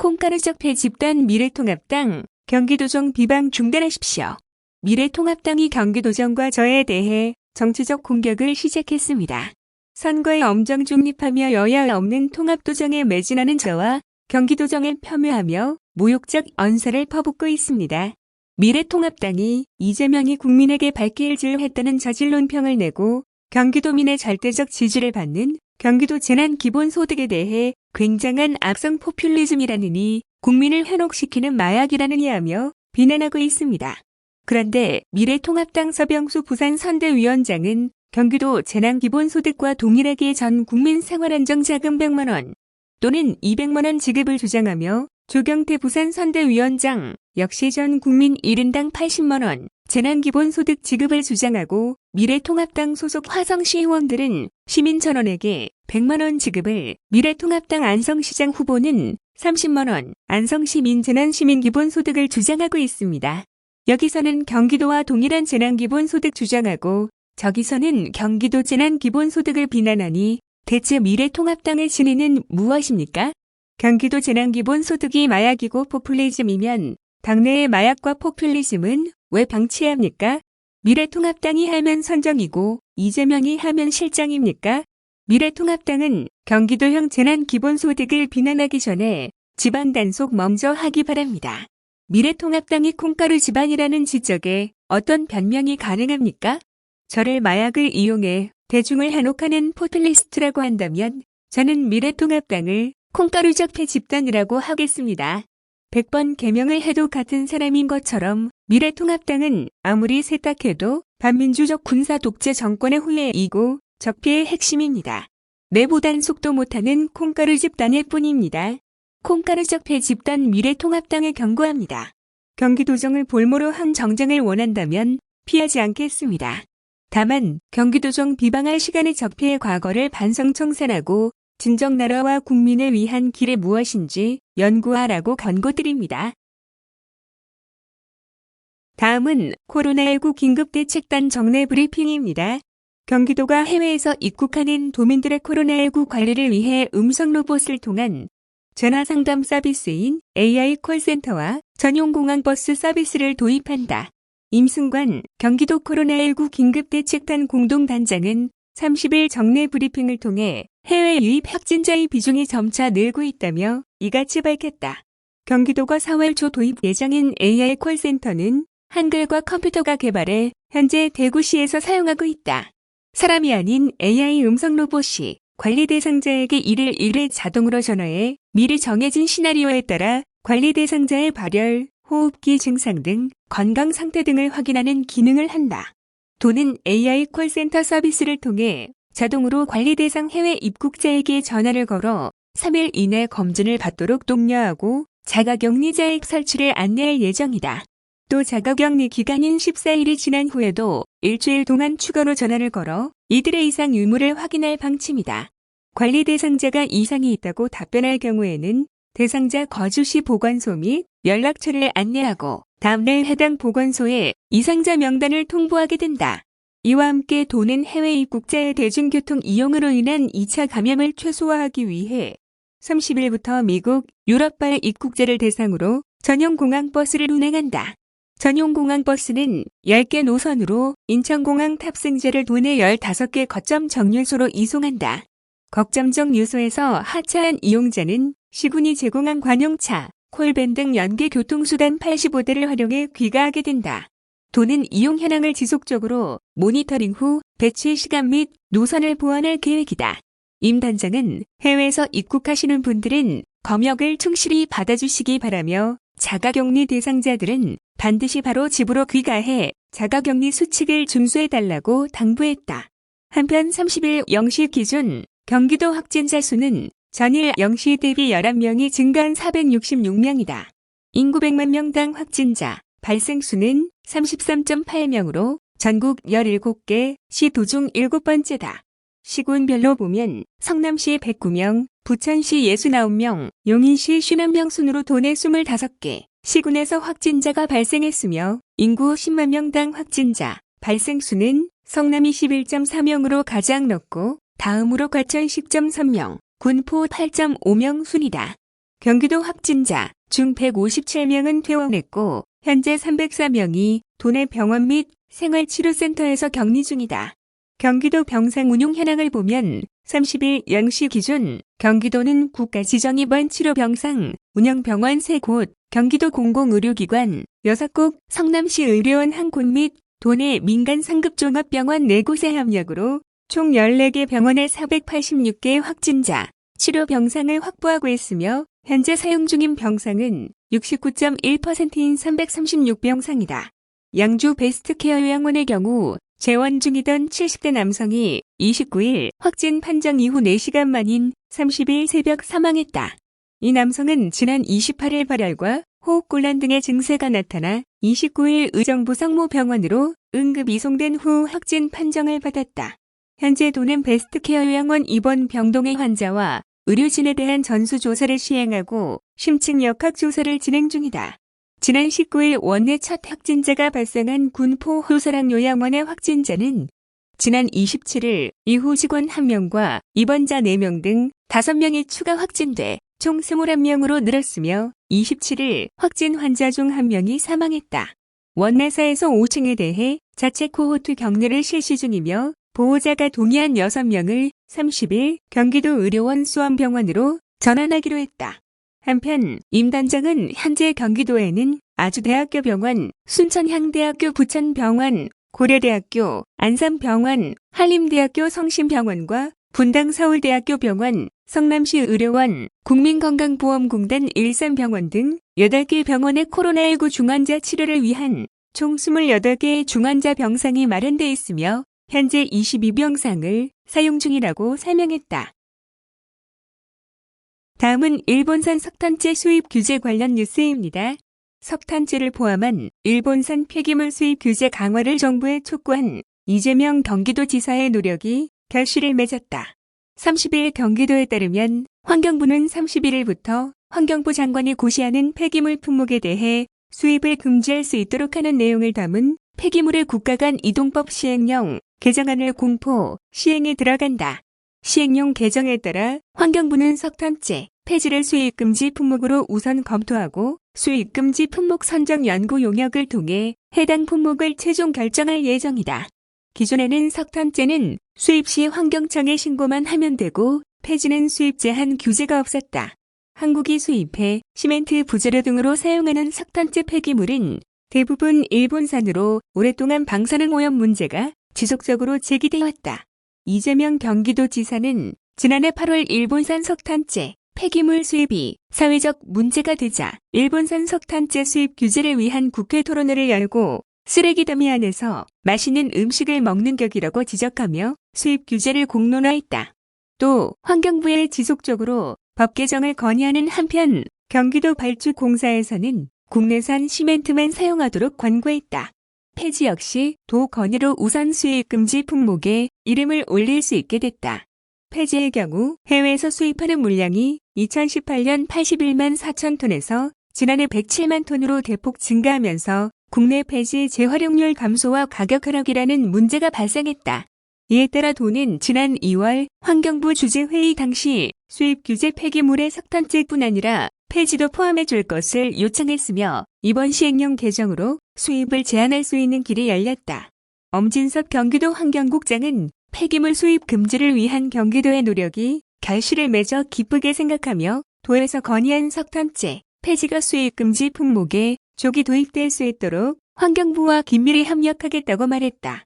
콩가루 적폐 집단 미래통합당 경기도정 비방 중단하십시오. 미래통합당이 경기도정과 저에 대해 정치적 공격을 시작했습니다. 선거에 엄정 중립하며 여야 없는 통합도정에 매진하는 저와 경기도정을 폄훼하며 모욕적 언사를 퍼붓고 있습니다. 미래통합당이 이재명이 국민에게 발길질했다는 저질론평을 내고 경기도민의 절대적 지지를 받는 경기도 재난기본소득에 대해 굉장한 악성 포퓰리즘이라느니 국민을 현혹시키는 마약이라느니 하며 비난하고 있습니다. 그런데 미래통합당 서병수 부산선대위원장은 경기도 재난기본소득과 동일하게 전 국민 생활안정자금 100만 원 또는 200만 원 지급을 주장하며 조경태 부산선대위원장 역시 전 국민 1인당 80만 원 재난기본소득 지급을 주장하고 미래통합당 소속 화성시 의원들은 시민 전원에게 100만 원 지급을, 미래통합당 안성시장 후보는 30만 원 안성시 민재난시민기본소득을 주장하고 있습니다. 여기서는 경기도와 동일한 재난기본소득 주장하고 저기서는 경기도 재난기본소득을 비난하니 대체 미래통합당의 진위는 무엇입니까? 경기도 재난기본소득이 마약이고 포퓰리즘이면 당내의 마약과 포퓰리즘은 왜 방치합니까? 미래통합당이 하면 선정이고 이재명이 하면 실정입니까? 미래통합당은 경기도형 재난기본소득을 비난하기 전에 집안 단속 먼저 하기 바랍니다. 미래통합당이 콩가루 집안이라는 지적에 어떤 변명이 가능합니까? 저를 마약을 이용해 대중을 현혹하는 포퓰리스트라고 한다면 저는 미래통합당을 콩가루 적폐 집단이라고 하겠습니다. 100번 개명을 해도 같은 사람인 것처럼 미래통합당은 아무리 세탁해도 반민주적 군사 독재 정권의 후예이고 적폐의 핵심입니다. 내부 단속도 못하는 콩가루 집단일 뿐입니다. 콩가루 적폐 집단 미래통합당에 경고합니다. 경기도정을 볼모로 한 정쟁을 원한다면 피하지 않겠습니다. 다만 경기도정 비방할 시간의 적폐의 과거를 반성 청산하고 진정 나라와 국민을 위한 길이 무엇인지 연구하라고 권고드립니다. 다음은 코로나19 긴급대책단 정례 브리핑입니다. 경기도가 해외에서 입국하는 도민들의 코로나19 관리를 위해 음성 로봇을 통한 전화상담 서비스인 AI 콜센터와 전용 공항버스 서비스를 도입한다. 임승관 경기도 코로나19 긴급대책단 공동단장은 30일 정례 브리핑을 통해 해외 유입 확진자의 비중이 점차 늘고 있다며 이같이 밝혔다. 경기도가 4월 초 도입 예정인 AI 콜센터는 한글과 컴퓨터가 개발해 현재 대구시에서 사용하고 있다. 사람이 아닌 AI 음성 로봇이 관리 대상자에게 1일 1회 자동으로 전화해 미리 정해진 시나리오에 따라 관리 대상자의 발열, 호흡기 증상 등 건강 상태 등을 확인하는 기능을 한다. 도는 AI 콜센터 서비스를 통해 자동으로 관리 대상 해외 입국자에게 전화를 걸어 3일 이내 검진을 받도록 독려하고 자가격리 자액 설치를 안내할 예정이다. 또 자가격리 기간인 14일이 지난 후에도 일주일 동안 추가로 전화를 걸어 이틀의 이상 유무를 확인할 방침이다. 관리 대상자가 이상이 있다고 답변할 경우에는 대상자 거주시 보건소 및 연락처를 안내하고 다음날 해당 보건소에 이상자 명단을 통보하게 된다. 이와 함께 도는 해외 입국자의 대중교통 이용으로 인한 2차 감염을 최소화하기 위해 30일부터 미국, 유럽발 입국자를 대상으로 전용 공항버스를 운행한다. 전용 공항버스는 10개 노선으로 인천공항 탑승자를 도내 15개 거점 정류소로 이송한다. 거점정 유소에서 하차한 이용자는 시군이 제공한 관용차, 콜밴 등 연계 교통수단 85대를 활용해 귀가하게 된다. 도는 이용 현황을 지속적으로 모니터링 후 배치 시간 및 노선을 보완할 계획이다. 임 단장은 해외에서 입국하시는 분들은 검역을 충실히 받아주시기 바라며 자가격리 대상자들은 반드시 바로 집으로 귀가해 자가격리 수칙을 준수해달라고 당부했다. 한편 30일 0시 기준 경기도 확진자 수는 전일 0시 대비 11명이 증가한 466명이다. 인구 100만 명당 확진자, 발생 수는 33.8명으로 전국 17개, 시 도중 7번째다. 시군별로 보면 성남시 109명, 부천시 69명, 용인시 51명 순으로 도내 25개, 시군에서 확진자가 발생했으며 인구 10만 명당 확진자, 발생 수는 성남이 11.4명으로 가장 높고 다음으로 과천 10.3명, 군포 8.5명 순이다. 경기도 확진자 중 157명은 퇴원했고 현재 304명이 도내 병원 및 생활치료센터에서 격리 중이다. 경기도 병상 운용 현황을 보면 30일 0시 기준 경기도는 국가지정입원치료병상 운영병원 3곳, 경기도 공공의료기관 6곳, 성남시 의료원 1곳 및 도내 민간 상급종합병원 4곳의 협력으로 총 14개 병원에 486개의 확진자, 치료 병상을 확보하고 있으며 현재 사용 중인 병상은 69.1%인 336병상이다. 양주 베스트케어 요양원의 경우 재원 중이던 70대 남성이 29일 확진 판정 이후 4시간 만인 30일 새벽 사망했다. 이 남성은 지난 28일 발열과 호흡곤란 등의 증세가 나타나 29일 의정부 성모병원으로 응급 이송된 후 확진 판정을 받았다. 현재 도는 베스트케어 요양원 입원 병동의 환자와 의료진에 대한 전수조사를 시행하고 심층 역학조사를 진행 중이다. 지난 19일 원내 첫 확진자가 발생한 군포 효사랑 요양원의 확진자는 지난 27일 이후 직원 1명과 입원자 4명 등 5명이 추가 확진돼 총 21명으로 늘었으며 27일 확진 환자 중 1명이 사망했다. 원내사에서 5층에 대해 자체 코호트 격리를 실시 중이며 보호자가 동의한 6명을 30일 경기도 의료원 수원병원으로 전환하기로 했다. 한편 임 단장은 현재 경기도에는 아주대학교 병원, 순천향대학교 부천병원, 고려대학교, 안산병원, 한림대학교 성심병원과 분당 서울대학교 병원, 성남시 의료원, 국민건강보험공단 일산병원 등 8개 병원의 코로나19 중환자 치료를 위한 총 28개의 중환자 병상이 마련돼 있으며 현재 22병상을 사용 중이라고 설명했다. 다음은 일본산 석탄재 수입 규제 관련 뉴스입니다. 석탄재를 포함한 일본산 폐기물 수입 규제 강화를 정부에 촉구한 이재명 경기도지사의 노력이 결실을 맺었다. 30일 경기도에 따르면 환경부는 31일부터 환경부 장관이 고시하는 폐기물 품목에 대해 수입을 금지할 수 있도록 하는 내용을 담은 폐기물의 국가 간 이동법 시행령 개정안을 공포, 시행에 들어간다. 시행령 개정에 따라 환경부는 석탄재, 폐지를 수입금지 품목으로 우선 검토하고 수입금지 품목 선정 연구 용역을 통해 해당 품목을 최종 결정할 예정이다. 기존에는 석탄재는 수입 시 환경청에 신고만 하면 되고 폐지는 수입 제한 규제가 없었다. 한국이 수입해 시멘트 부재료 등으로 사용하는 석탄재 폐기물은 대부분 일본산으로 오랫동안 방사능 오염 문제가 지속적으로 제기되어 왔다. 이재명 경기도지사는 지난해 8월 일본산 석탄재 폐기물 수입이 사회적 문제가 되자 일본산 석탄재 수입 규제를 위한 국회 토론회를 열고 쓰레기 더미 안에서 맛있는 음식을 먹는 격이라고 지적하며 수입 규제를 공론화했다. 또 환경부에 지속적으로 법 개정을 건의하는 한편 경기도 발주공사에서는 국내산 시멘트만 사용하도록 권고했다. 폐지 역시 도 건의로 우선 수입 금지 품목에 이름을 올릴 수 있게 됐다. 폐지의 경우 해외에서 수입하는 물량이 2018년 81만 4천 톤에서 지난해 107만 톤으로 대폭 증가하면서 국내 폐지 재활용률 감소와 가격 하락이라는 문제가 발생했다. 이에 따라 도는 지난 2월 환경부 주재회의 당시 수입 규제 폐기물의 석탄재뿐 아니라 폐지도 포함해 줄 것을 요청했으며 이번 시행령 개정으로 수입을 제한할 수 있는 길이 열렸다. 엄진석 경기도 환경국장은 폐기물 수입 금지를 위한 경기도의 노력이 결실을 맺어 기쁘게 생각하며 도에서 건의한 석탄재, 폐지가 수입 금지 품목에 조기 도입될 수 있도록 환경부와 긴밀히 협력하겠다고 말했다.